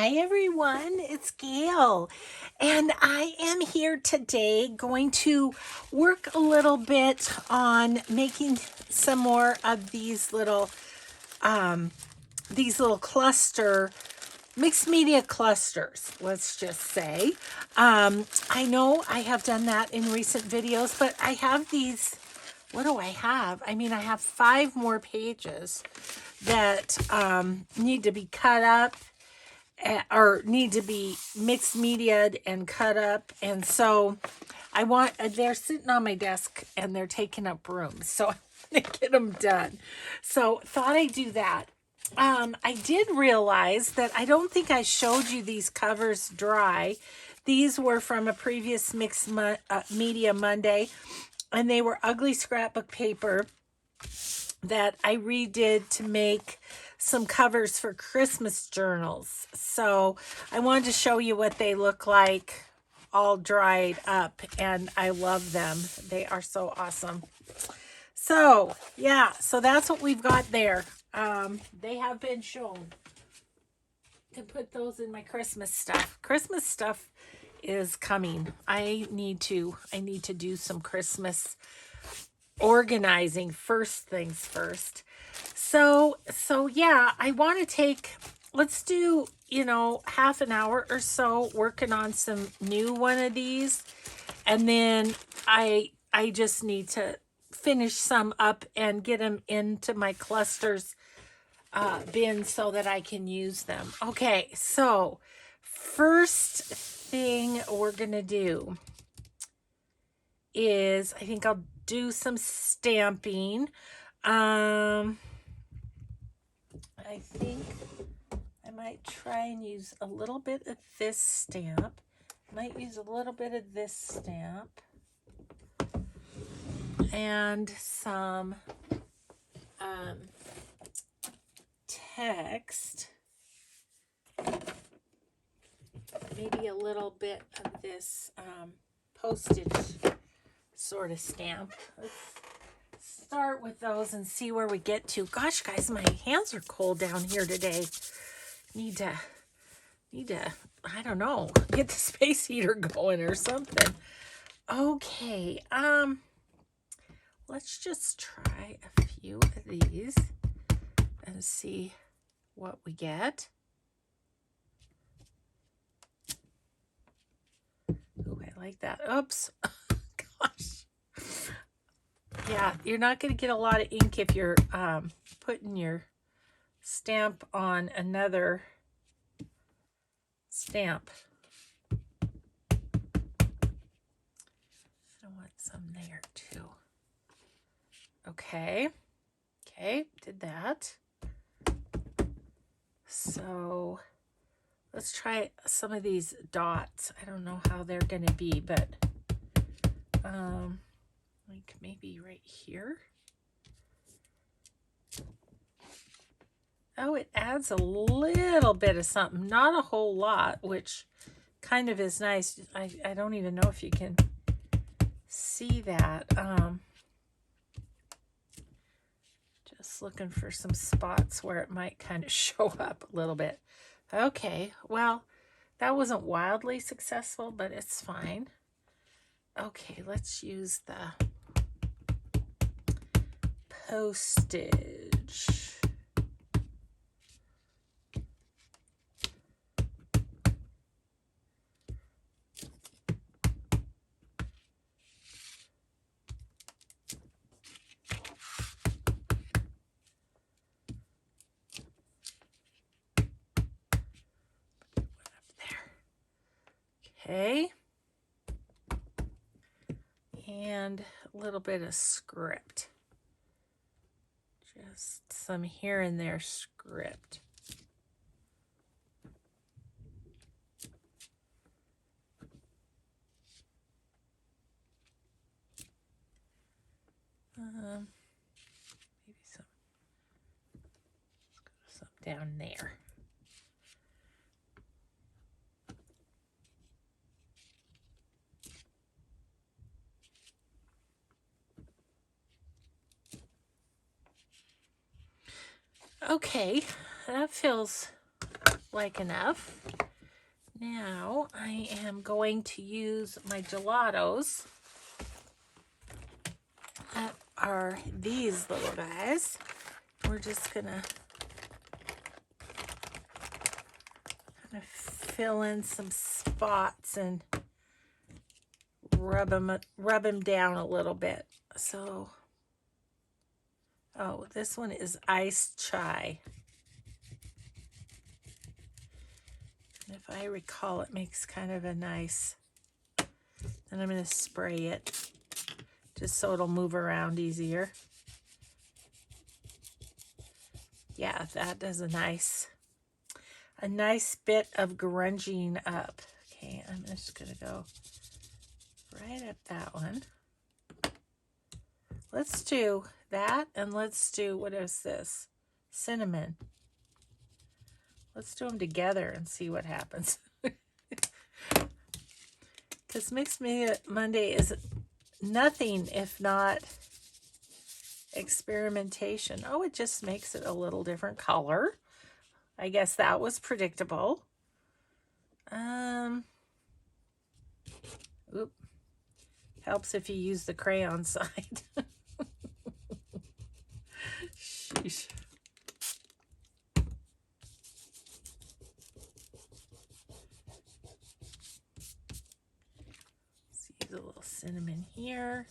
Hi everyone, it's Gail, and I am here today going to work a little bit on making some more of these little cluster mixed media clusters, let's just say. I know I have done that in recent videos, but I have these. What do I have? I have 5 more pages that need to be cut up or need to be mixed mediaed and cut up. And so they're sitting on my desk and they're taking up room. So I want to get them done. So thought I'd do that. I did realize that I don't think I showed you these covers dry. These were from a previous Media Monday, and they were ugly scrapbook paper that I redid to make some covers for Christmas journals. So I wanted to show you what they look like all dried up, and I love them. They are so awesome. So yeah, so that's what we've got there. They have been shown to put those in my Christmas stuff. Christmas stuff is coming. I need to do some Christmas organizing first things first. So yeah, I want to let's do, half an hour or so working on some new one of these. And then I just need to finish some up and get them into my clusters bin so that I can use them. Okay, so first thing we're going to do is I think I'll do some stamping. I think I might try and use a little bit of this stamp. Might use a little bit of this stamp. And some text. Maybe a little bit of this postage sort of stamp. Let's start with those and see where we get to. Gosh, guys, my hands are cold down here today. Need to, I don't know, get the space heater going or something. Okay, let's just try a few of these and see what we get. Oh, I like that. Oops. Gosh. Yeah, you're not going to get a lot of ink if you're putting your stamp on another stamp. I want some there too. Okay, did that. So let's try some of these dots. I don't know how they're going to be, but like maybe right here. Oh, it adds a little bit of something, not a whole lot, which kind of is nice. I don't even know if you can see that. Just looking for some spots where it might kind of show up a little bit. Okay, well, that wasn't wildly successful, but it's fine. Okay, let's use the postage. Okay, and a little bit of script, just some here and there script. Maybe some down there. Okay, that feels like enough. Now I am going to use my gelatos. That are these little guys. We're just gonna kind of fill in some spots and rub them down a little bit. So, oh, this one is iced chai. And if I recall, it makes kind of a nice, then I'm going to spray it just so it'll move around easier. Yeah, that does a nice bit of grunging up. Okay, I'm just going to go right at that one. Let's do that, and let's do, what is this? Cinnamon. Let's do them together and see what happens. Because Mixed Media Monday is nothing if not experimentation. Oh, it just makes it a little different color. I guess that was predictable. Oop. Helps if you use the crayon side. Sheesh. Let's use a little cinnamon here.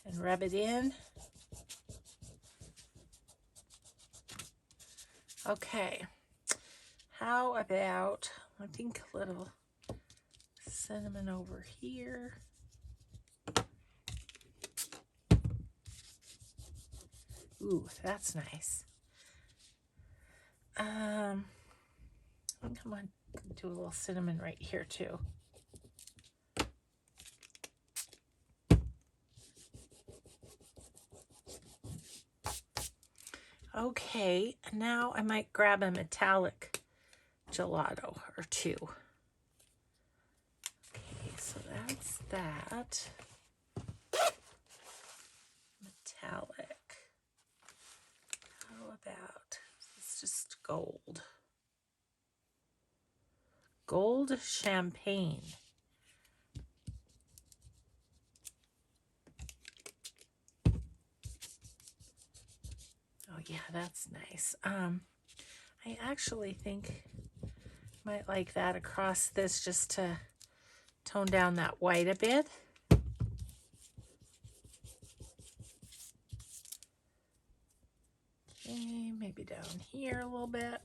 And rub it in. Okay. How about, I think a little cinnamon over here. Ooh, that's nice. I think I'm going to do a little cinnamon right here too. Okay, now I might grab a metallic gelato or two. Okay, so that's that. Metallic. How about, it's just gold. Gold champagne. Oh yeah, that's nice. I actually think might like that across this just to tone down that white a bit. Okay, maybe down here a little bit.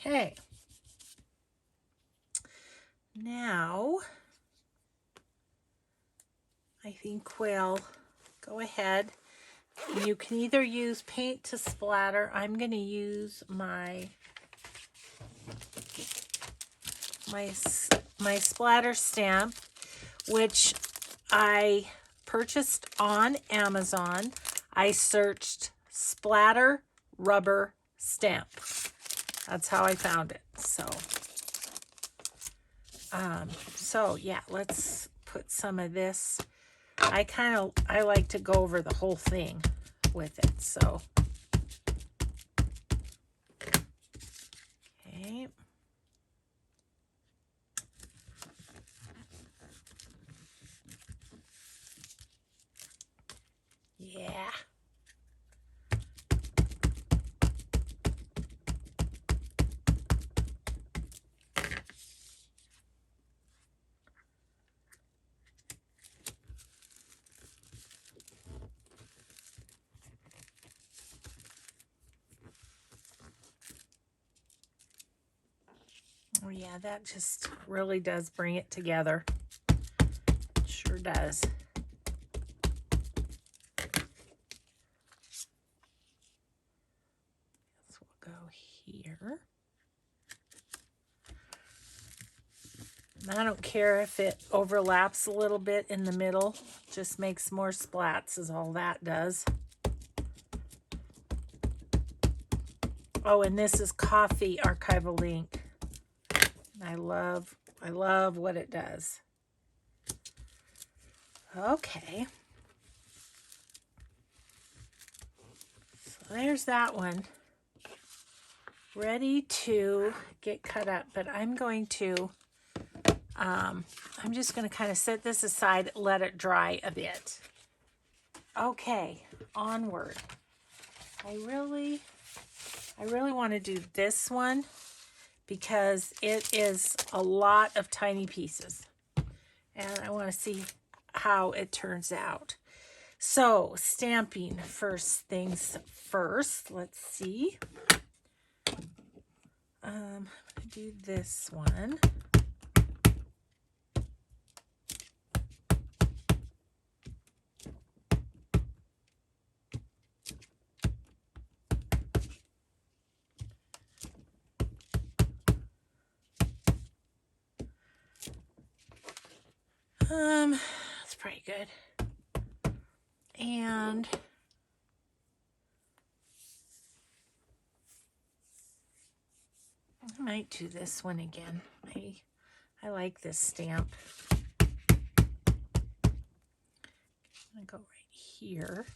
Okay. Now, I think we'll go ahead. You can either use paint to splatter. I'm going to use my splatter stamp, which I purchased on Amazon. I searched splatter rubber stamp. That's how I found it. So yeah, let's put some of this. I like to go over the whole thing with it. So okay. Yeah. Oh yeah, that just really does bring it together. It sure does. So we'll go here. And I don't care if it overlaps a little bit in the middle. Just makes more splats is all that does. Oh, and this is coffee archival ink. I love what it does. Okay. So there's that one. Ready to get cut up, but I'm going to, I'm just going to kind of set this aside, let it dry a bit. Okay, onward. I really want to do this one because it is a lot of tiny pieces. And I want to see how it turns out. So, stamping first things first. Let's see. I'm going to do this one. That's pretty good. And I might do this one again. I like this stamp. I'm gonna go right here.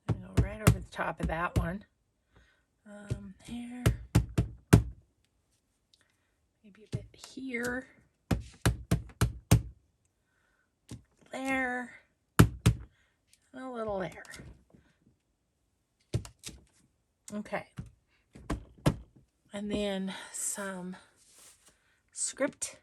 I'm gonna go right over the top of that one. There. Maybe a bit here. There. And a little there. Okay. And then some script.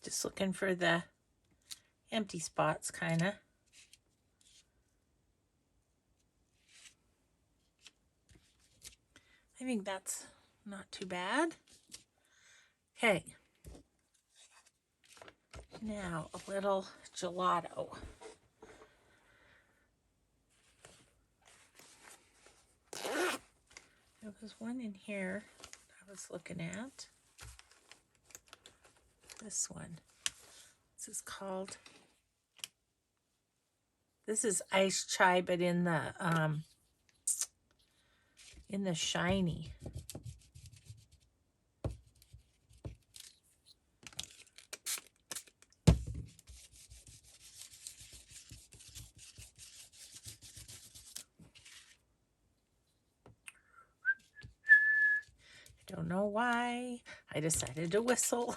Just looking for the empty spots, kind of. I think that's not too bad. Okay. Now a little gelato. There was one in here I was looking at. This one. This is called. This is iced chai, but in the shiny. I don't know why I decided to whistle.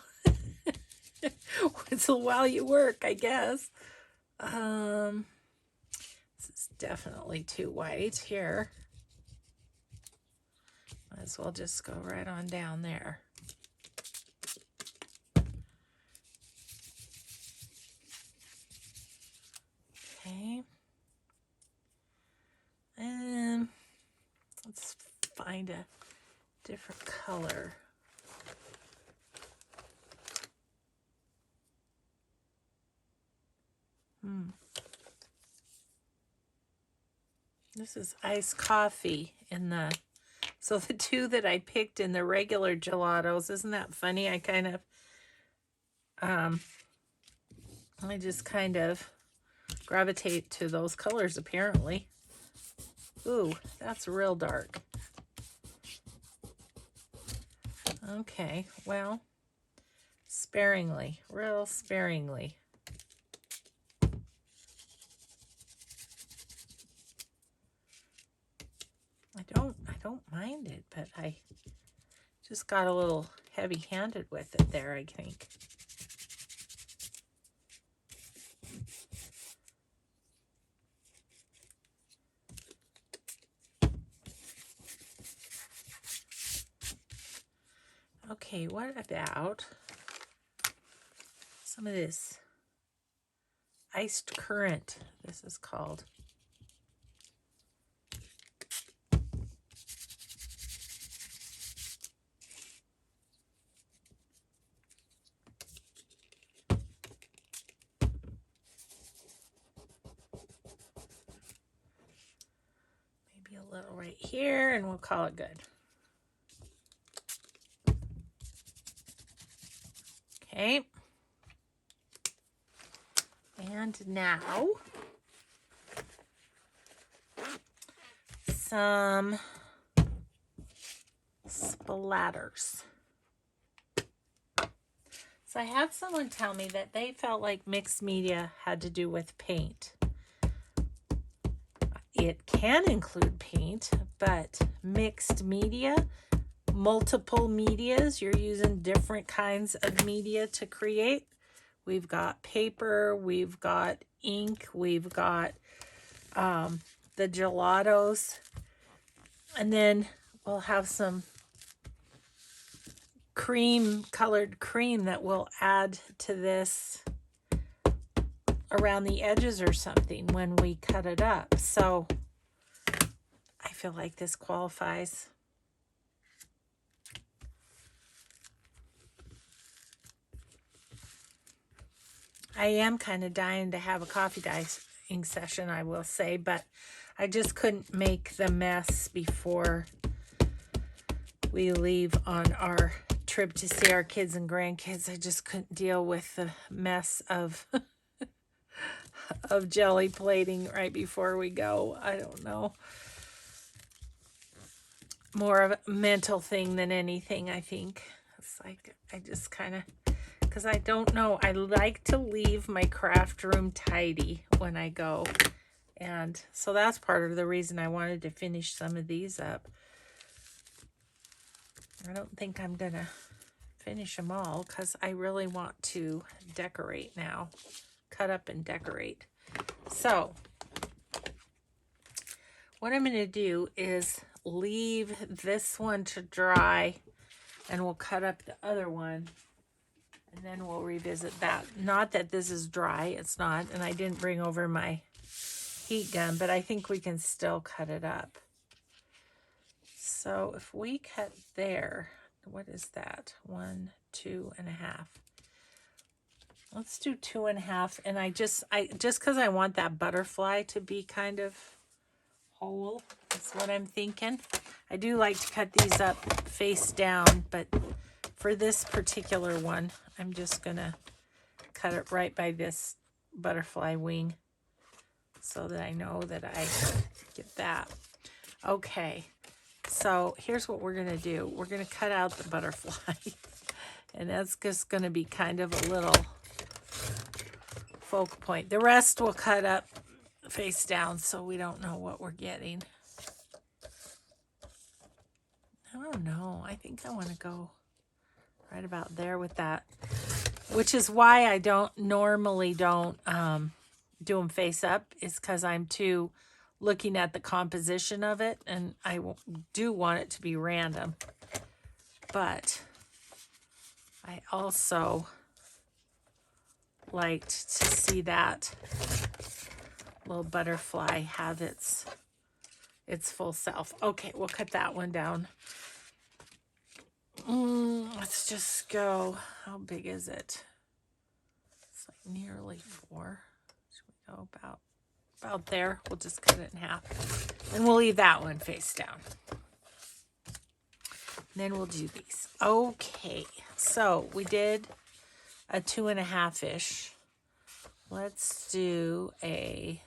Whistle while you work, I guess. This is definitely too white here. Might as well just go right on down there. Okay. And let's find a different color. This is iced coffee in the, so the two that I picked in the regular gelatos, isn't that funny? I kind of, I just kind of gravitate to those colors apparently. Ooh, that's real dark. Okay, well, sparingly, real sparingly. I don't mind it, but I just got a little heavy-handed with it there, I think. Okay, what about some of this iced currant? This is called. Maybe a little right here, and we'll call it good. Okay. And now some splatters. So I had someone tell me that they felt like mixed media had to do with paint. It can include paint, but mixed media, multiple medias, you're using different kinds of media to create. We've got paper, we've got ink, we've got the gelatos, and then we'll have some colored cream that we'll add to this around the edges or something when we cut it up. So I feel like this qualifies. I am kind of dying to have a coffee dyeing session, I will say, but I just couldn't make the mess before we leave on our trip to see our kids and grandkids. I just couldn't deal with the mess of of jelly plating right before we go. I don't know. More of a mental thing than anything, I think. It's like, I just kind of, because I don't know. I like to leave my craft room tidy when I go. And so that's part of the reason I wanted to finish some of these up. I don't think I'm going to finish them all because I really want to decorate now. Cut up and decorate. So what I'm going to do is leave this one to dry, and we'll cut up the other one, and then we'll revisit that. Not that this is dry, it's not, and I didn't bring over my heat gun, but I think we can still cut it up. So if we cut there, what is that? 1, 2.5. Let's do 2.5, and I just because I want that butterfly to be kind of whole, that's what I'm thinking. I do like to cut these up face down, but for this particular one, I'm just gonna cut it right by this butterfly wing so that I know that I get that. Okay, so here's what we're gonna do. We're gonna cut out the butterfly, and that's just gonna be kind of a little focal point. The rest we'll cut up face down so we don't know what we're getting. I don't know. I think I want to go right about there with that, which is why I normally don't do them face up, is because I'm too looking at the composition of it, and I do want it to be random. But I also liked to see that little butterfly have its full self. Okay, we'll cut that one down. Let's just go. How big is it? It's like nearly 4. Should we go about there? We'll just cut it in half, and we'll leave that one face down. And then we'll do these. Okay, so we did a 2.5-ish. Let's do a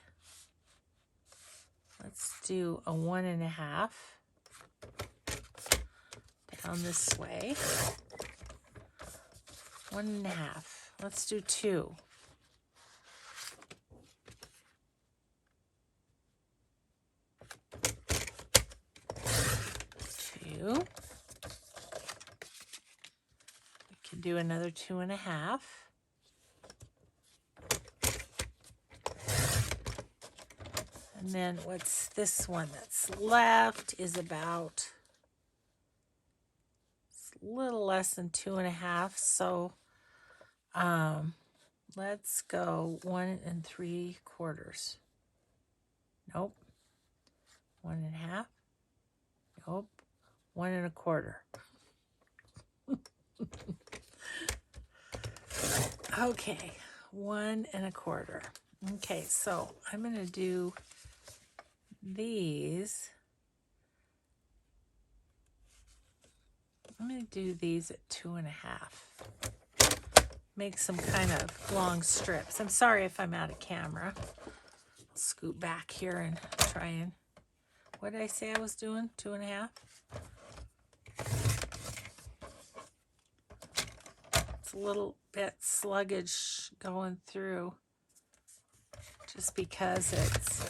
1.5 down this way. 1.5. Let's do 2. 2. We can do another 2.5. And then what's this one that's left is about little less than 2.5. So let's go 1 3/4. Nope. 1.5. Nope. 1 1/4. Okay, 1 1/4. Okay, so I'm going to do these. I'm going to do these at 2.5. Make some kind of long strips. I'm sorry if I'm out of camera. I'll scoot back here and try and, what did I say I was doing? 2.5? It's a little bit sluggish going through just because it's,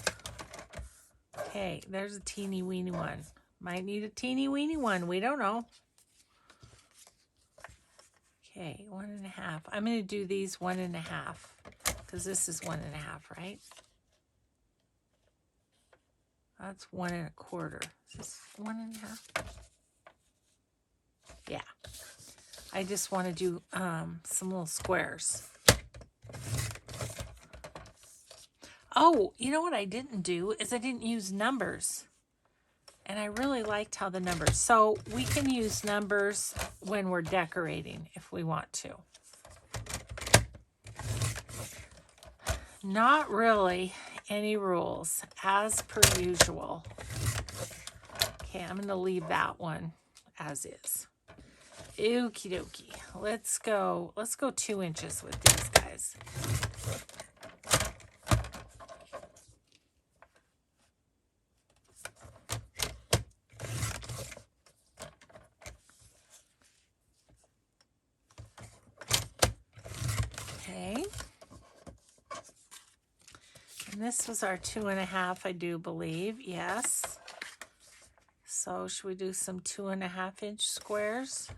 hey, there's a teeny weeny one. Might need a teeny weeny one. We don't know. Okay, 1.5. I'm going to do these 1.5 because this is 1.5, right? That's 1 1/4. Is this 1.5? Yeah. I just want to do some little squares. Oh, you know what I didn't do is I didn't use numbers. And I really liked how the numbers. So we can use numbers when we're decorating if we want to. Not really any rules, as per usual. Okay, I'm going to leave that one as is. Okie dokie. Let's go 2 inches with these guys. Okay. And this was our 2.5, I do believe. Yes. So should we do some 2.5-inch squares?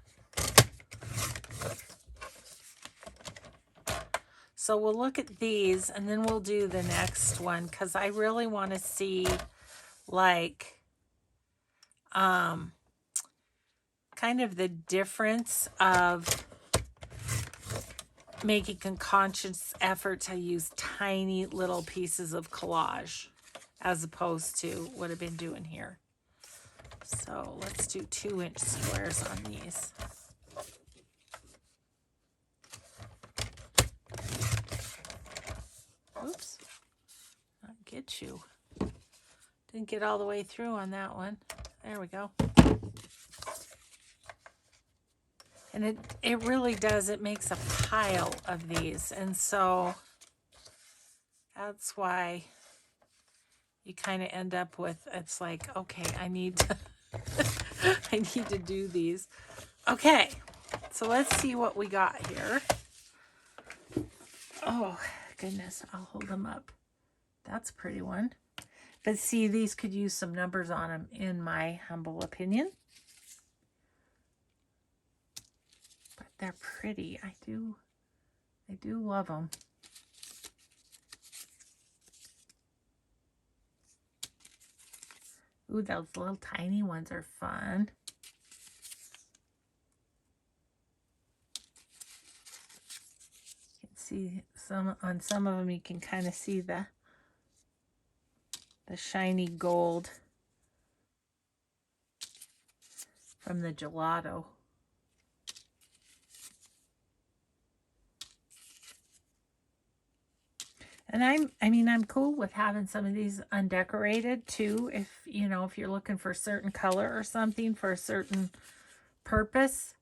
So we'll look at these and then we'll do the next one because I really want to see like kind of the difference of making a conscious effort to use tiny little pieces of collage as opposed to what I've been doing here. So let's do 2-inch squares on these. Oops, not get you. Didn't get all the way through on that one. There we go. And it really does, it makes a pile of these. And so that's why you kind of end up with, it's like, okay, I need to, I need to do these. Okay, so let's see what we got here. Oh, goodness, I'll hold them up. That's a pretty one. But see, these could use some numbers on them, in my humble opinion. But they're pretty. I do love them. Ooh, those little tiny ones are fun. You can see on some of them, you can kind of see the shiny gold from the gelato. And I'm cool with having some of these undecorated too, if you're looking for a certain color or something for a certain purpose.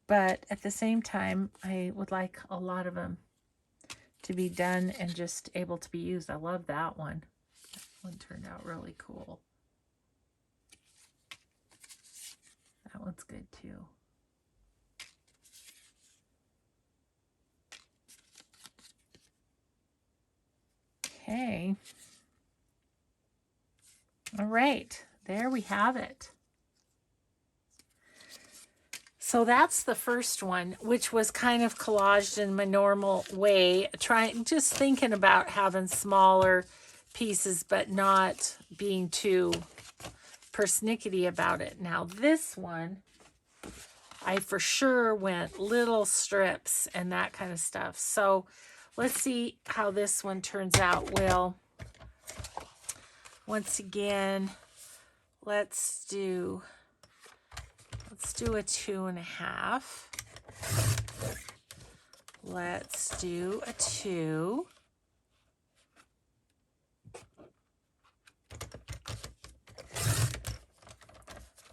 But at the same time, I would like a lot of them to be done and just able to be used. I love that one. That one turned out really cool. That one's good too. Okay. All right, there we have it. So that's the first one, which was kind of collaged in my normal way, just thinking about having smaller pieces, but not being too persnickety about it. Now this one, I for sure went little strips and that kind of stuff. So let's see how this one turns out. Will, once again, let's do a 2.5. Let's do a 2.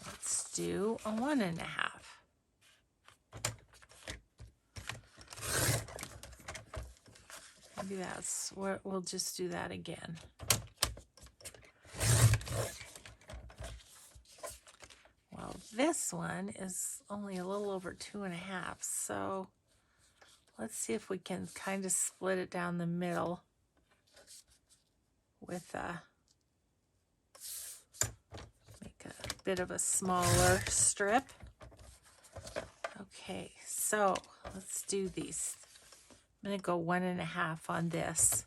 Let's do a 1.5. Maybe that's what we'll just do that again. Well, this one is only a little over 2.5, so let's see if we can kind of split it down the middle with make a bit of a smaller strip. Okay, so let's do these. I'm going to go 1.5 on this.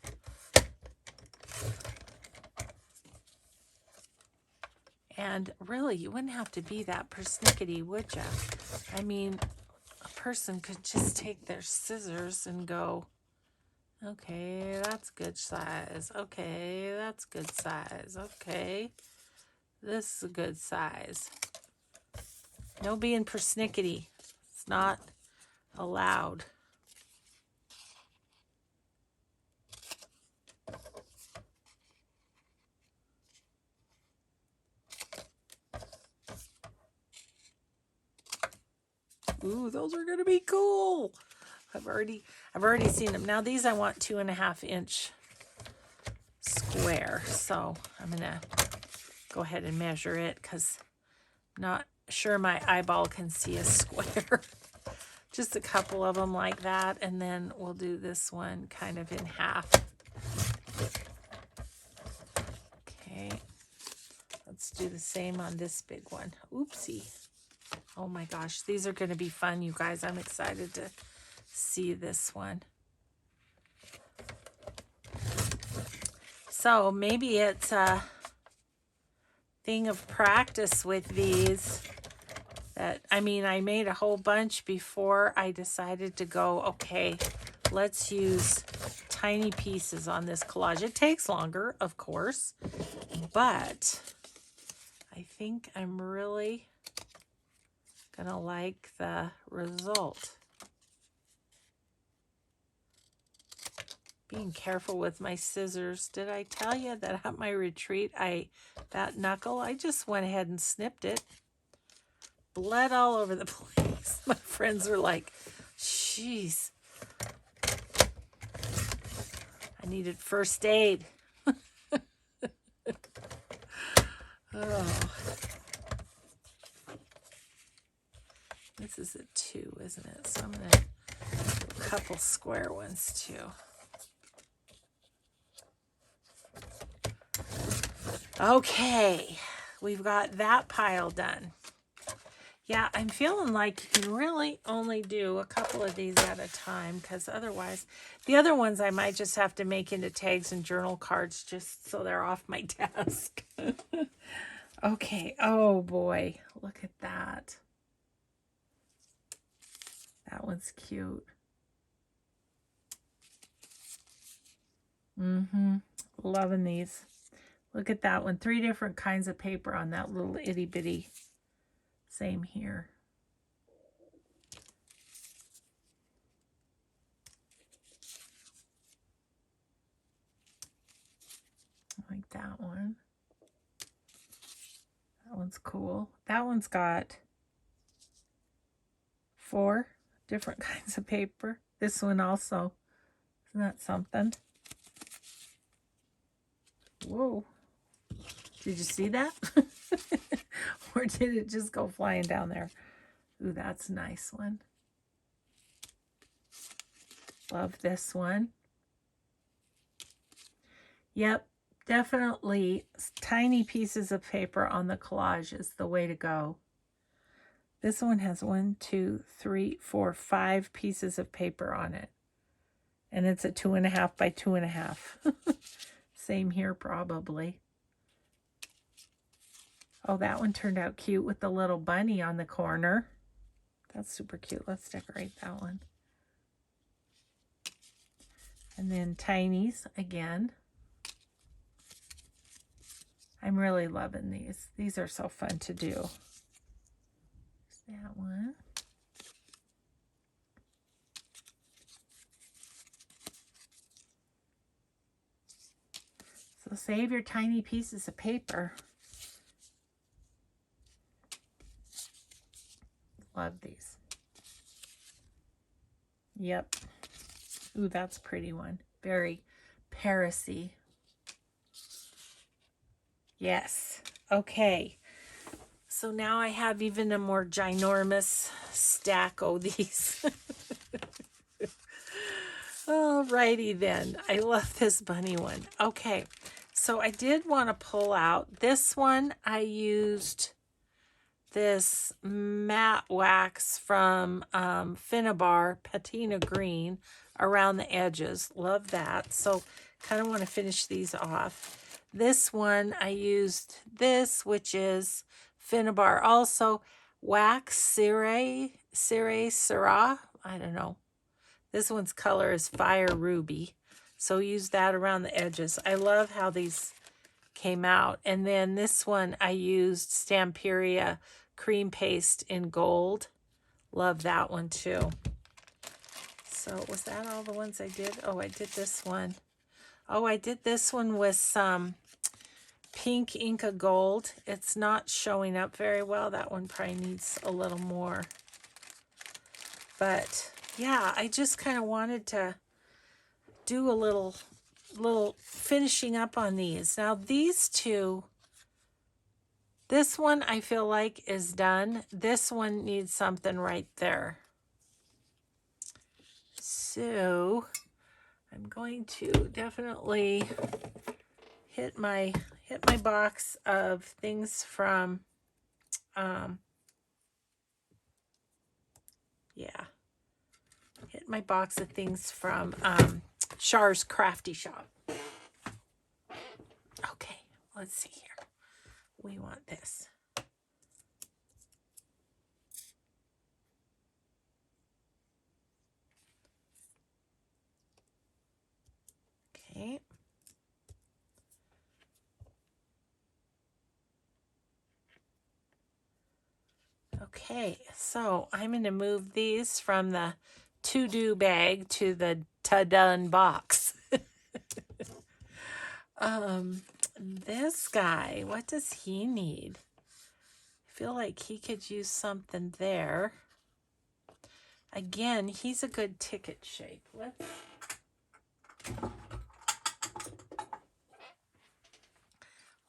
And really, you wouldn't have to be that persnickety, would you? I mean, a person could just take their scissors and go, okay, that's good size. Okay, that's good size. Okay, this is a good size. No being persnickety. It's not allowed. Ooh, those are gonna be cool. I've already seen them. Now these I want 2.5-inch square. So I'm gonna go ahead and measure it because I'm not sure my eyeball can see a square. Just a couple of them like that, and then we'll do this one kind of in half. Okay, let's do the same on this big one. Oopsie. Oh my gosh, these are going to be fun, you guys. I'm excited to see this one. So maybe it's a thing of practice with these. That, I mean, I made a whole bunch before I decided to go, okay, let's use tiny pieces on this collage. It takes longer, of course, but I think I'm really gonna like the result. Being careful with my scissors. Did I tell you that at my retreat, that knuckle, I just went ahead and snipped it. Blood all over the place. My friends were like, jeez. I needed first aid. Oh. This is a 2, isn't it? So I'm going to do a couple square ones too. Okay, we've got that pile done. Yeah, I'm feeling like you can really only do a couple of these at a time because otherwise, the other ones I might just have to make into tags and journal cards just so they're off my desk. Okay, oh boy, look at that. That one's cute. Loving these. Look at that one. 3 different kinds of paper on that little itty bitty. Same here. I like that one. That one's cool. That one's got 4 different kinds of paper. This one also. Isn't that something? Whoa. Did you see that? Or did it just go flying down there? Ooh, that's a nice one. Love this one. Yep, definitely tiny pieces of paper on the collage is the way to go. This one has 1, 2, 3, 4, 5 pieces of paper on it. And it's a 2.5 by 2.5. Same here probably. Oh, that one turned out cute with the little bunny on the corner. That's super cute. Let's decorate that one. And then tinies again. I'm really loving these. These are so fun to do. There's that one. So save your tiny pieces of paper. Love these. Yep. Ooh, that's a pretty one. Very Parisy. Yes. Okay. So now I have even a more ginormous stack of these. Alrighty then. I love this bunny one. Okay. So I did want to pull out this one. I used this matte wax from Finnabar Patina Green around the edges. Love that. So kind of want to finish these off. This one I used this, which is Finnabar also. Wax Syrah. I don't know. This one's color is Fire Ruby. So use that around the edges. I love how these came out. And then this one I used Stamperia Cream Paste in gold. Love that one too. So was that all the ones I did? Oh, I did this one. Oh, I did this one with some pink Inca Gold. It's not showing up very well. That one probably needs a little more. But yeah, I just kind of wanted to do a little finishing up on these. Now these two, this one I feel like is done. This one needs something right there. So I'm going to definitely hit my box of things from hit my box of things from Char's Crafty Shop. Okay, let's see here. We want this. Okay. Okay, so I'm going to move these from the to-do bag to the to-done box. This guy, what does he need? I feel like he could use something there. Again, he's a good ticket shape.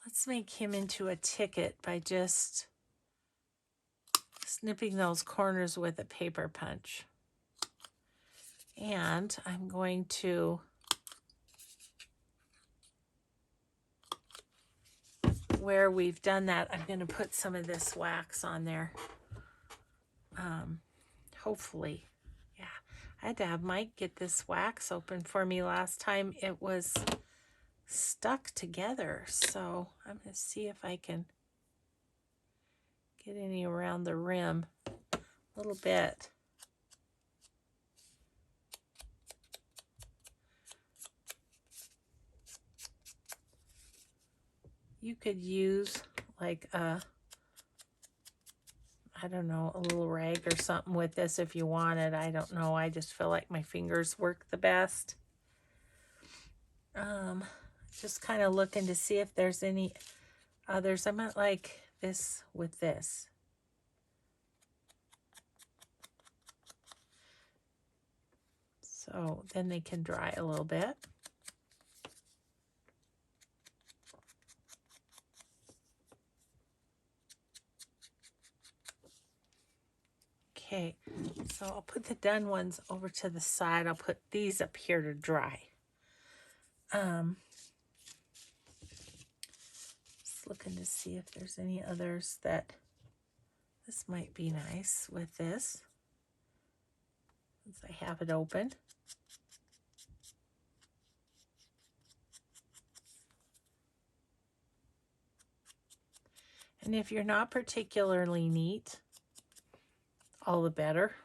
Let's make him into a ticket by just snipping those corners with a paper punch. And I'm going to where we've done that, I'm going to put some of this wax on there. Hopefully. Yeah. I had to have Mike get this wax open for me last time. It was stuck together. So I'm going to see if I can get any around the rim a little bit. You could use like a, I don't know, a little rag or something with this if you wanted. I don't know. I just feel like my fingers work the best. Just kind of looking to see if there's any others. I might like this with this. So then they can dry a little bit. Okay, so I'll put the done ones over to the side. I'll put these up here to dry. Just looking to see if there's any others that this might be nice with this. Since I have it open. And if you're not particularly neat, all the better.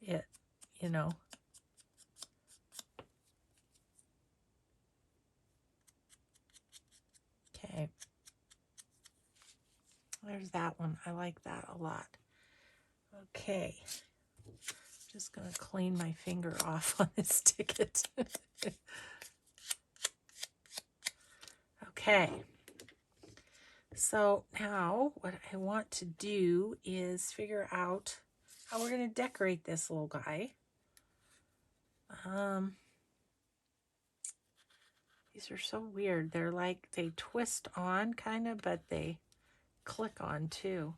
It, you know. Okay. There's that one. I like that a lot. Okay. Just going to clean my finger off on this ticket. Okay. So now what I want to do is figure out how we're going to decorate this little guy. These are so weird. They're like, they twist on kind of, but they click on too.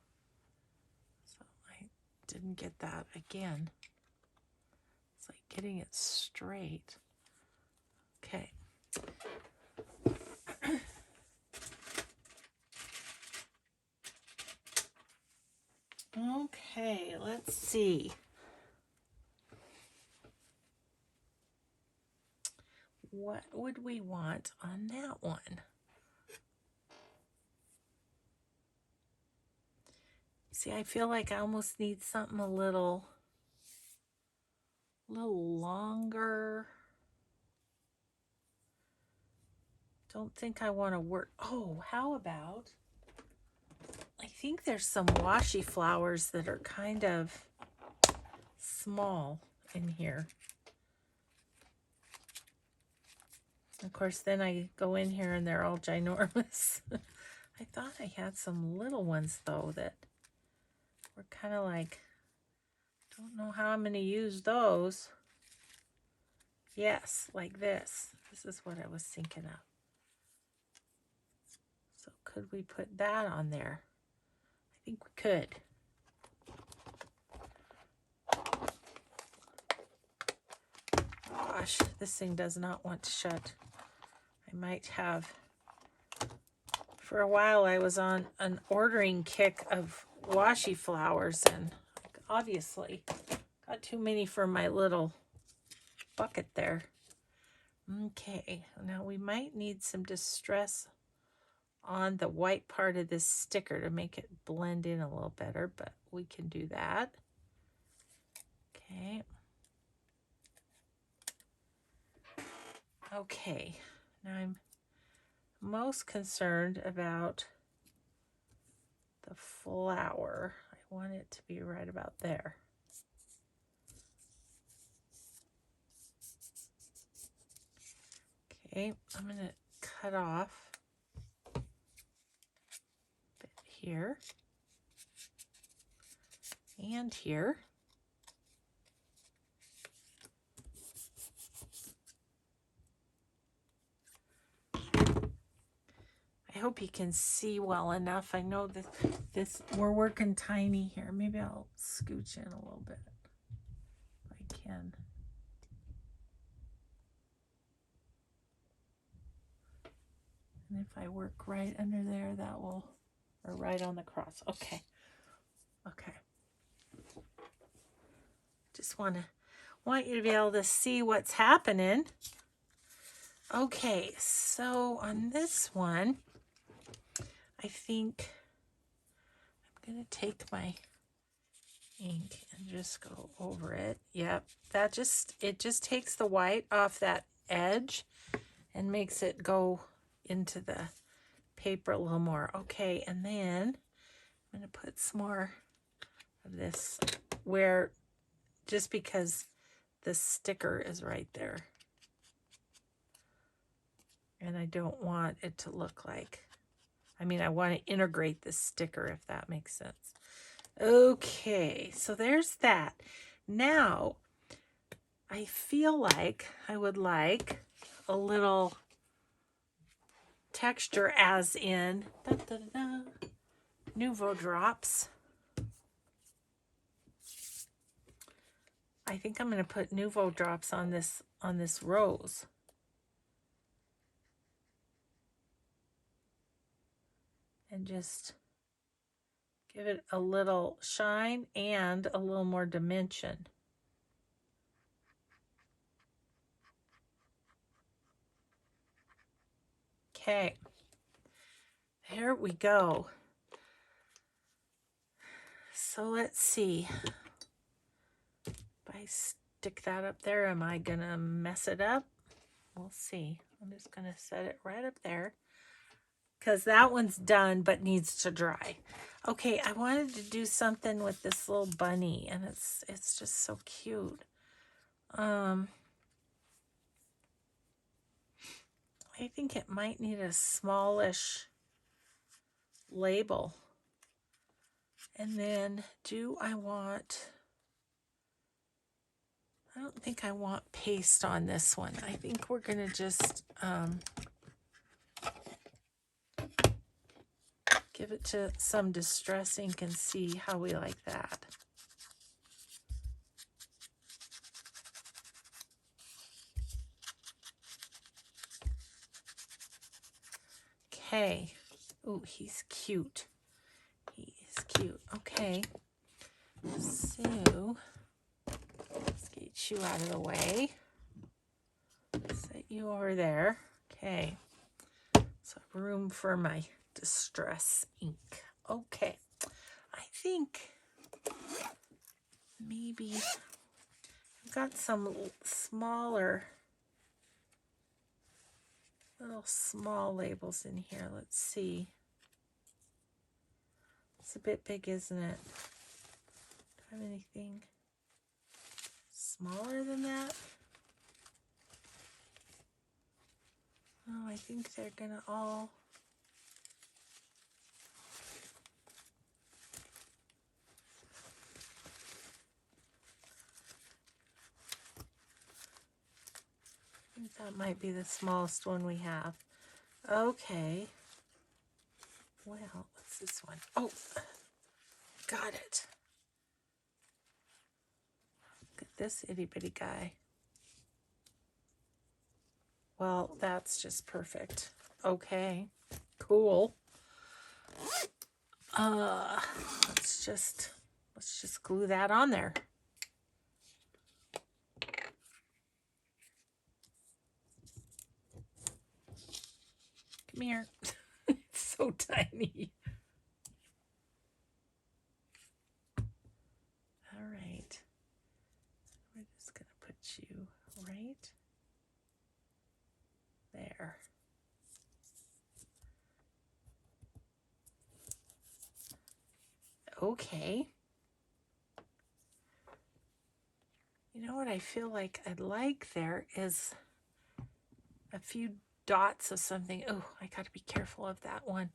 So I didn't get that again. It's like getting it straight. Okay. Okay, let's see. What would we want on that one? See, I feel like I almost need something a little longer. Don't think I want to work. Oh, how about, I think there's some washi flowers that are kind of small in here. Of course, then I go in here and they're all ginormous. I thought I had some little ones though that were kind of like, don't know how I'm going to use those. Yes, like this. This is what I was thinking of. So could we put that on there? I think we could. Gosh, this thing does not want to shut. I might have, for a while I was on an ordering kick of washi flowers and obviously got too many for my little bucket there. Okay, now we might need some distress on the white part of this sticker to make it blend in a little better, but we can do that. Okay. Okay, now I'm most concerned about the flower. I want it to be right about there. Okay, I'm going to cut off a bit here and here. I hope you can see well enough. I know that we're working tiny here. Maybe I'll scooch in a little bit if I can. And if I work right under there, that will, or right on the cross. Okay. Okay. Just want you to be able to see what's happening. Okay, so on this one, I think I'm going to take my ink and just go over it. Yep, it just takes the white off that edge and makes it go into the paper a little more. Okay, and then I'm going to put some more of this where, just because the sticker is right there. And I don't want it to look like, I want to integrate the sticker, if that makes sense. Okay, so there's that. Now, I feel like I would like a little texture, as in Nouveau drops. I think I'm going to put Nouveau drops on this rose. And just give it a little shine and a little more dimension. Okay, there we go. So let's see. I stick that up there, am I gonna mess it up? We'll see. I'm just gonna set it right up there because that one's done but needs to dry. Okay, I wanted to do something with this little bunny, and it's just so cute. I think it might need a smallish label. And then I don't think I want paste on this one. I think we're gonna just give it to some Distress ink and see how we like that. Okay. Ooh, he's cute. He is cute. Okay. So, let's get you out of the way. Set you over there. Okay. So, room for my Distress ink. Okay. I think maybe I've got some smaller, little small labels in here. Let's see. It's a bit big, isn't it? Do I have anything smaller than that? Oh, I think they're gonna all... I think that might be the smallest one we have. Okay. Well, what's this one? Oh, got it. Look at this itty bitty guy. Well, that's just perfect. Okay, cool. Let's just glue that on there. Come here. It's so tiny. All right. We're just going to put you right there. Okay. You know what I feel like I'd like there is a few dots of something. Oh, I got to be careful of that one.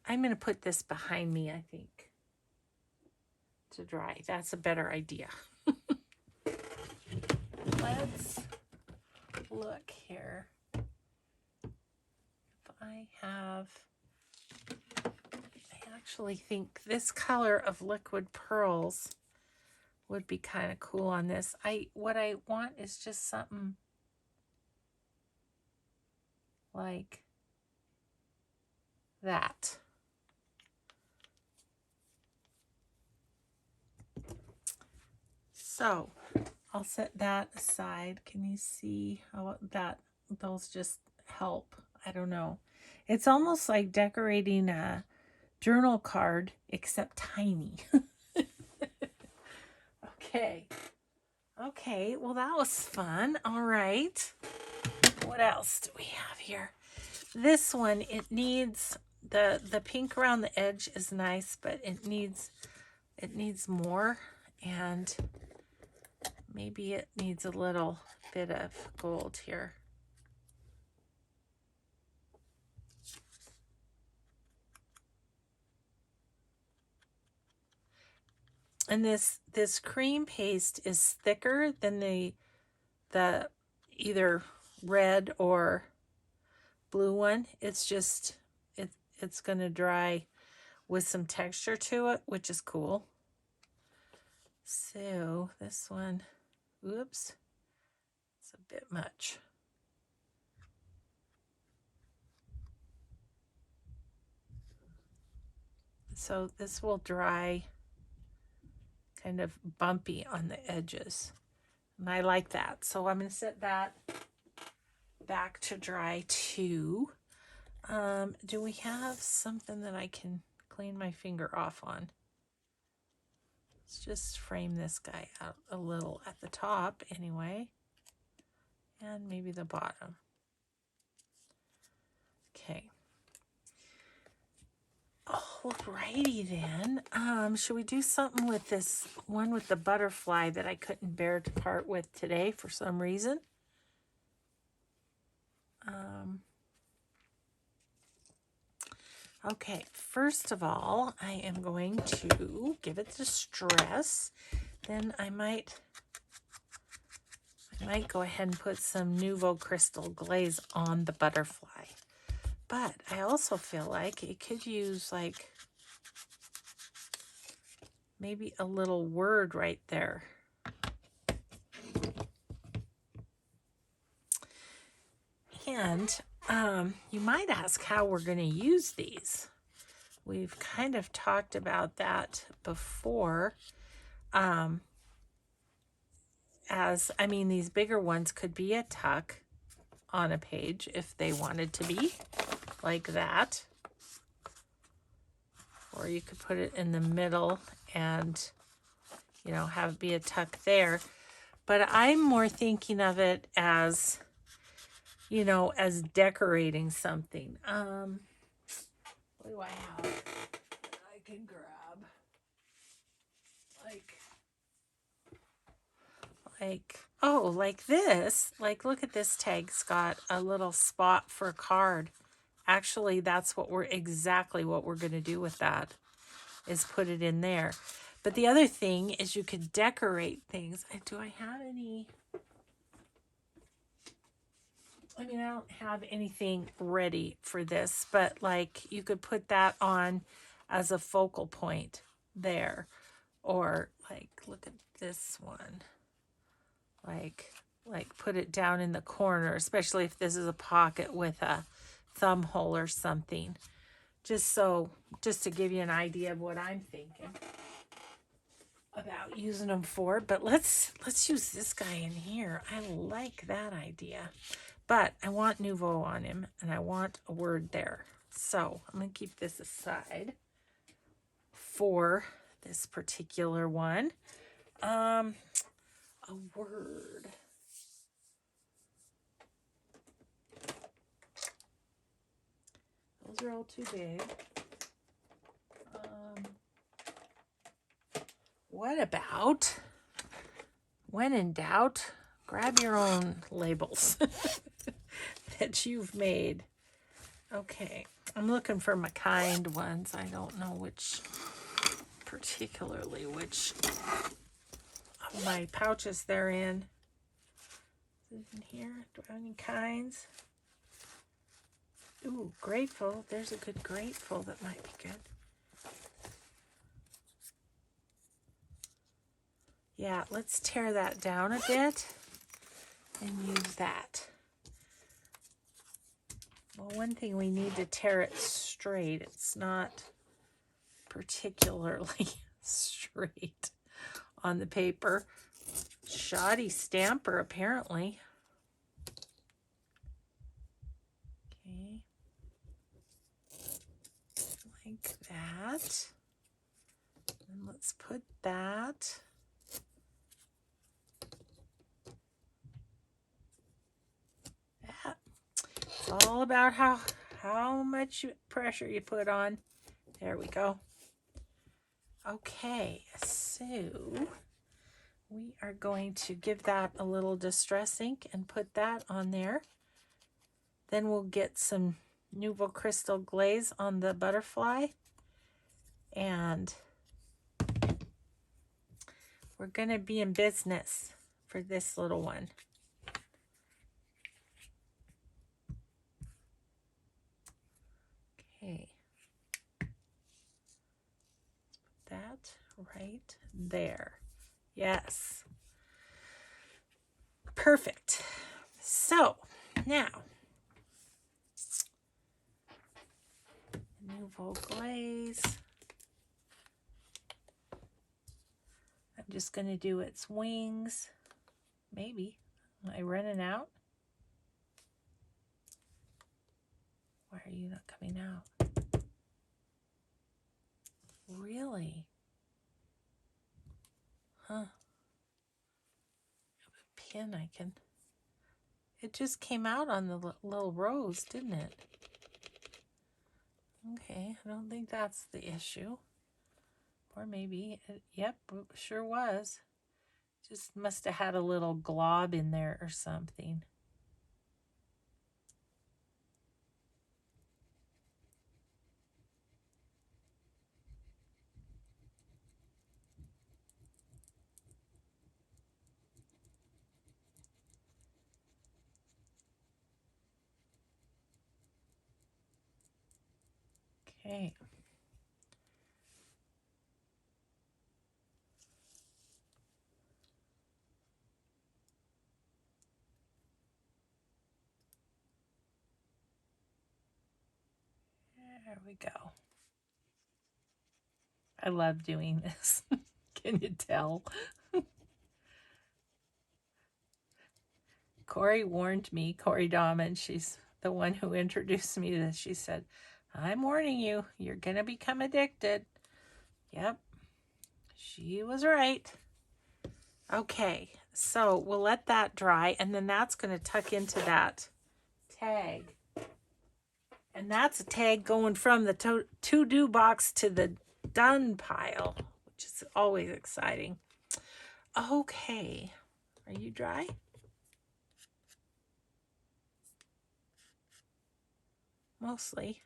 I'm going to put this behind me, I think, to dry. That's a better idea. Let's look here. If I actually think this color of liquid pearls would be kind of cool on this. What I want is just something like that. So I'll set that aside. Can you see how those just help? I don't know. It's almost like decorating a journal card, except tiny. Okay, well that was fun. All right. What else do we have here? This one, it needs the pink around the edge is nice, but it needs more, and maybe it needs a little bit of gold here. And this cream paste is thicker than the either red or blue one. It's just it's going to dry with some texture to it, which is cool. So this one, oops, it's a bit much. So this will dry kind of bumpy on the edges. And I like that. So I'm going to set that back to dry too. Do we have something that I can clean my finger off on? Let's just frame this guy out a little at the top anyway. And maybe the bottom. Okay. Alrighty then. Should we do something with this one with the butterfly that I couldn't bear to part with today for some reason? Okay, first of all, I am going to give it distress. Then I might go ahead and put some Nouveau Crystal glaze on the butterfly. But I also feel like it could use like maybe a little word right there. And you might ask how we're going to use these. We've kind of talked about that before. These bigger ones could be a tuck on a page if they wanted to be, like that. Or you could put it in the middle and, you know, have it be a tuck there. But I'm more thinking of it as, you know, as decorating something. What do I have that I can grab? Like this. Like, look at this tag's got a little spot for a card. Actually, that's exactly what we're going to do with that, is put it in there. But the other thing is you could decorate things. Do I have any? I don't have anything ready for this, but like you could put that on as a focal point there. Or like, look at this one. Like put it down in the corner, especially if this is a pocket with a thumb hole or something. Just to give you an idea of what I'm thinking about using them for. But let's use this guy in here. I like that idea. But I want Nouveau on him, and I want a word there. So I'm going to keep this aside for this particular one. A word. Those are all too big. What about, when in doubt, grab your own labels that you've made. Okay, I'm looking for my kind ones. I don't know which of my pouches they're in. Is it in here? Do I have any kinds? Ooh, grateful. There's a good grateful that might be good. Yeah, let's tear that down a bit and use that. Well, one thing, we need to tear it straight. It's not particularly straight on the paper. Shoddy stamper, apparently. Okay. Like that. And let's put that. It's all about how much pressure you put on. There we go. Okay, so we are going to give that a little distress ink and put that on there. Then we'll get some Nouveau Crystal glaze on the butterfly. And we're going to be in business for this little one. Okay. Put that right there. Yes. Perfect. So, now, Nouveau glaze. I'm just going to do its wings. Maybe. Am I running out? Why are you not coming out? Really? in, I can... It just came out on the little rose, didn't it? Okay, I don't think that's the issue. Or maybe, yep, sure was. Just must have had a little glob in there or something. Okay. There we go. I love doing this. Can you tell? Corey warned me, Corey Dahman, she's the one who introduced me to this. She said, I'm warning you, you're going to become addicted. Yep, she was right. Okay, so we'll let that dry, and then that's going to tuck into that tag. And that's a tag going from the to-do box to the done pile, which is always exciting. Okay, are you dry? Mostly.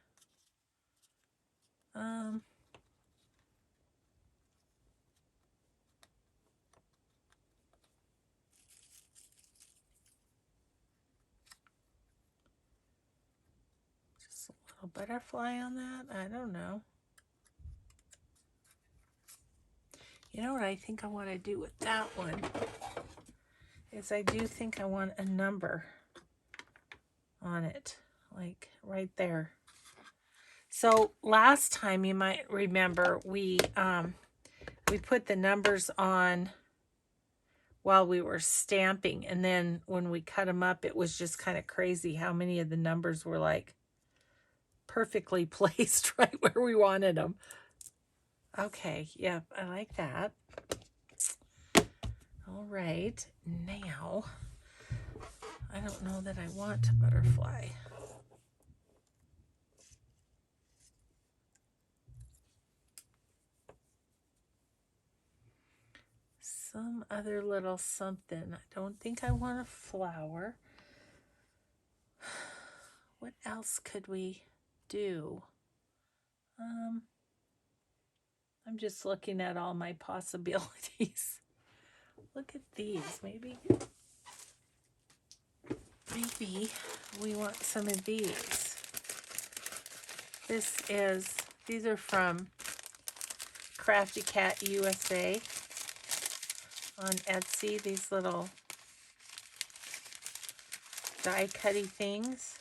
Just a little butterfly on that. I don't know. You know what I think I want to do with that one is I do think I want a number on it, like right there. So last time, you might remember, we put the numbers on while we were stamping, and then when we cut them up, it was just kind of crazy how many of the numbers were like perfectly placed right where we wanted them. Okay, yep, I like that. All right, now I don't know that I want a butterfly. Some other little something. I don't think I want a flower. What else could we do? I'm just looking at all my possibilities. Look at these. Maybe we want some of these. These are from Crafty Cat USA on Etsy. These little die cutty things.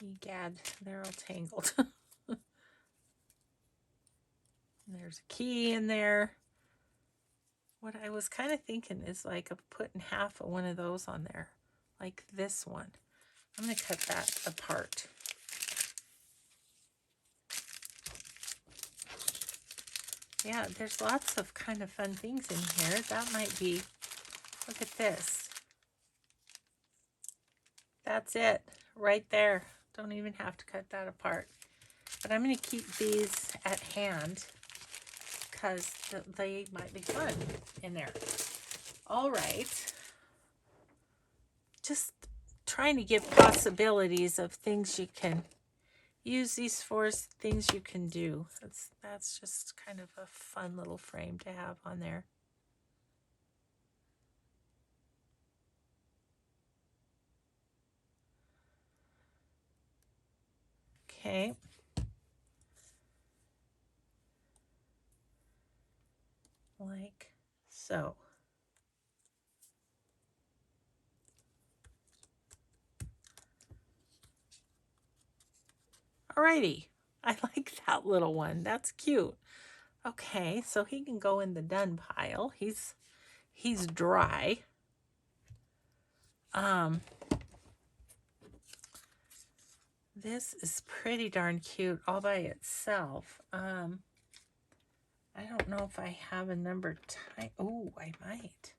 Egad, they're all tangled. There's a key in there. What I was kind of thinking is like putting half of one of those on there, like this one. I'm going to cut that apart. Yeah, there's lots of kind of fun things in here. That might be, look at this. That's it, right there. Don't even have to cut that apart. But I'm going to keep these at hand because they might be fun in there. All right. Just trying to give possibilities of things you can use these for, things you can do. That's just kind of a fun little frame to have on there. Okay. Like so. Alrighty. I like that little one. That's cute. Okay, so he can go in the done pile. He's dry. This is pretty darn cute all by itself. I don't know if I have a number type. Oh, I might.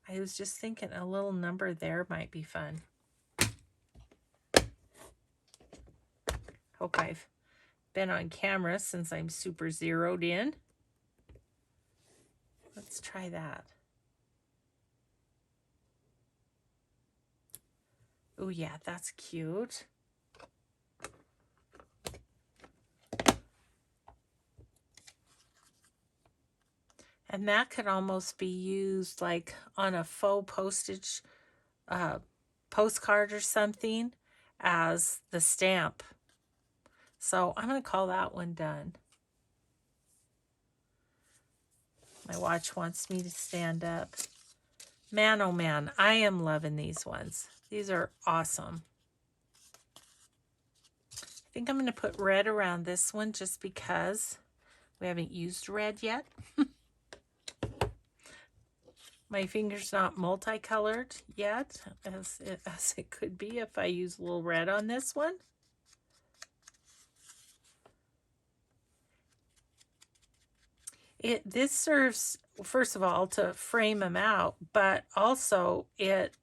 I was just thinking a little number there might be fun. Hope I've been on camera since I'm super zeroed in. Let's try that. Oh yeah, that's cute. And that could almost be used like on a faux postage postcard or something as the stamp. So I'm going to call that one done. My watch wants me to stand up. Man, oh man, I am loving these ones. These are awesome. I think I'm going to put red around this one just because we haven't used red yet. My finger's not multicolored yet, as it could be if I use a little red on this one. This serves, first of all, to frame them out, but also it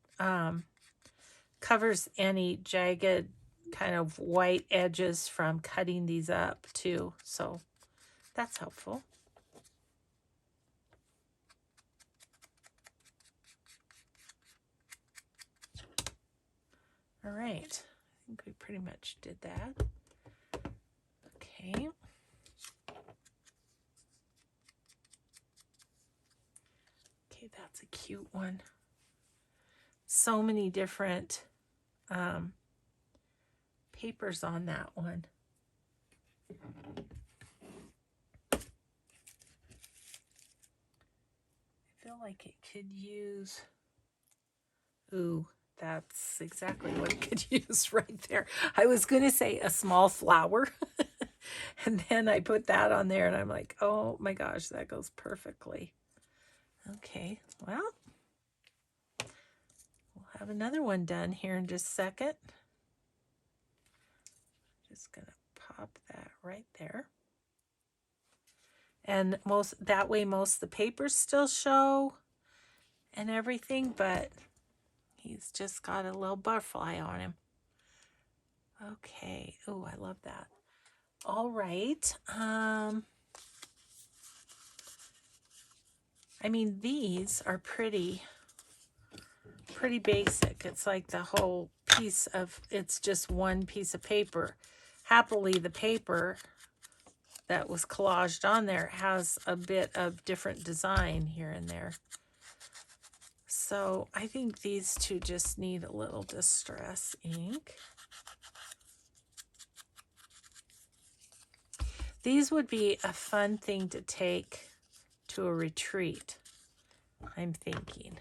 covers any jagged kind of white edges from cutting these up too. So that's helpful. All right, I think we pretty much did that. Okay. Okay, that's a cute one. So many different papers on that one. I feel like it could use, ooh, that's exactly what it could use right there. I was going to say a small flower. And then I put that on there and I'm like, oh my gosh, that goes perfectly. Okay, well, we'll have another one done here in just a second. Just going to pop that right there. And that way most of the papers still show and everything, but he's just got a little butterfly on him. Okay. Oh, I love that. All right. I mean, these are pretty basic. It's like the whole piece of, it's just one piece of paper. Happily, the paper that was collaged on there has a bit of different design here and there. So I think these two just need a little distress ink. These would be a fun thing to take to a retreat, I'm thinking,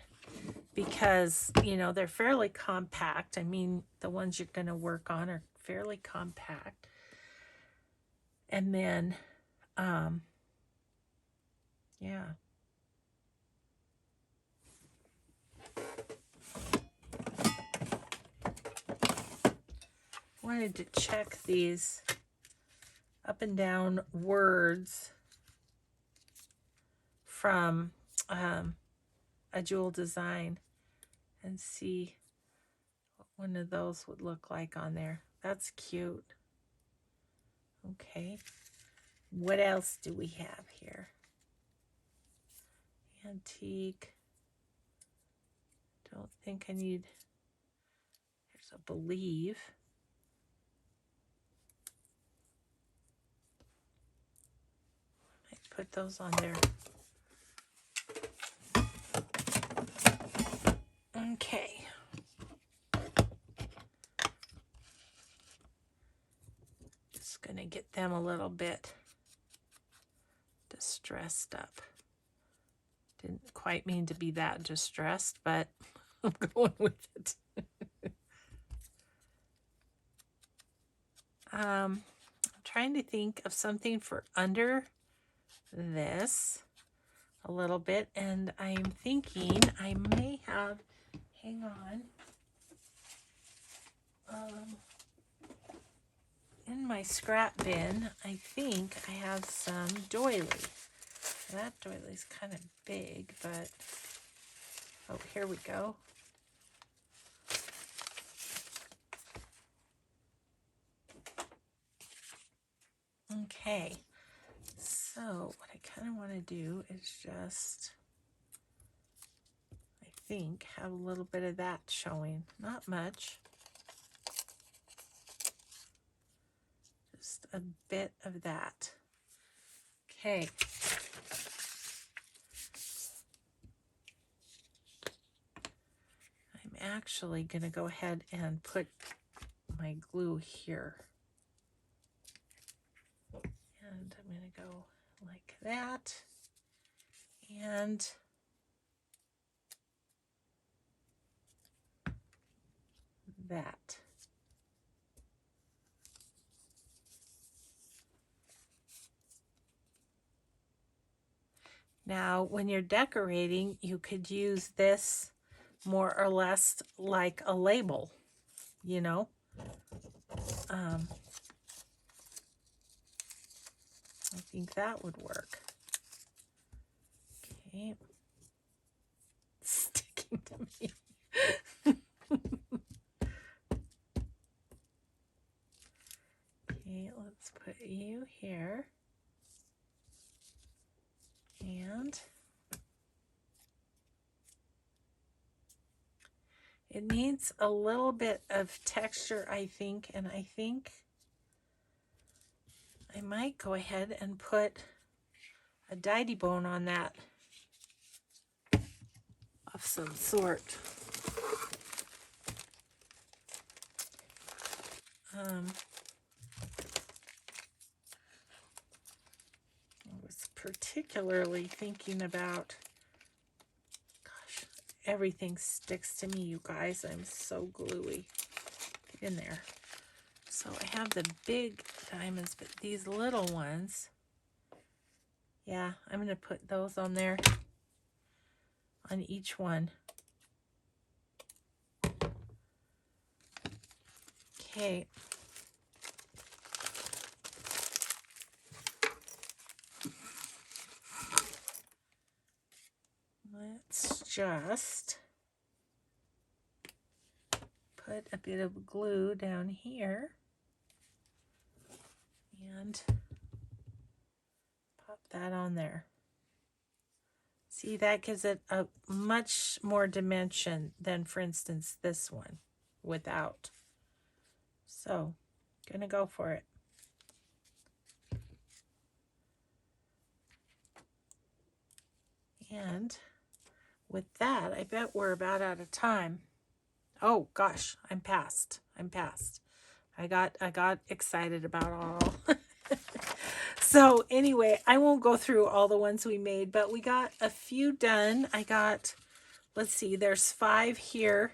because, you know, they're fairly compact. I mean, the ones you're going to work on are fairly compact. And then, yeah. Wanted to check these up and down words from a Jewel Design and see what one of those would look like on there. That's cute. Okay, what else do we have here? Antique. Don't think I need, there's a Believe. I put those on there. Okay. Just gonna get them a little bit distressed up. Didn't quite mean to be that distressed, but I'm going with it. I'm trying to think of something for under this a little bit, and I'm thinking I may have, hang on, in my scrap bin, I think I have some doily. That doily's kind of big, but oh, here we go. Okay, so what I kind of want to do is just, I think, have a little bit of that showing. Not much. Just a bit of that. Okay. I'm actually going to go ahead and put my glue here. And I'm going to go like that. And that. Now, when you're decorating, you could use this more or less like a label, you know. I think that would work. Okay. It's sticking to me. Okay, let's put you here. And it needs a little bit of texture, I think, and I think I might go ahead and put a dainty bone on that of some sort. I was particularly thinking about, gosh, everything sticks to me, you guys. I'm so gluey. Get in there. So I have the big diamonds, but these little ones, yeah, I'm going to put those on there, on each one. Okay. Let's just put a bit of glue down here and pop that on there. See, that gives it a much more dimension than, for instance, this one without. So, gonna go for it. And with that, I bet we're about out of time. Oh gosh, I'm past. I got excited about all. So anyway, I won't go through all the ones we made, but we got a few done. I got, let's see, there's 5 here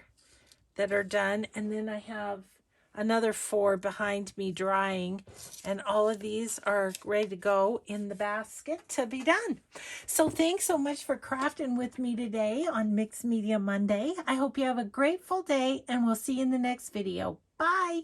that are done, and then I have another 4 behind me drying, and all of these are ready to go in the basket to be done. So thanks so much for crafting with me today on Mixed Media Monday. I hope you have a grateful day, and we'll see you in the next video. Bye.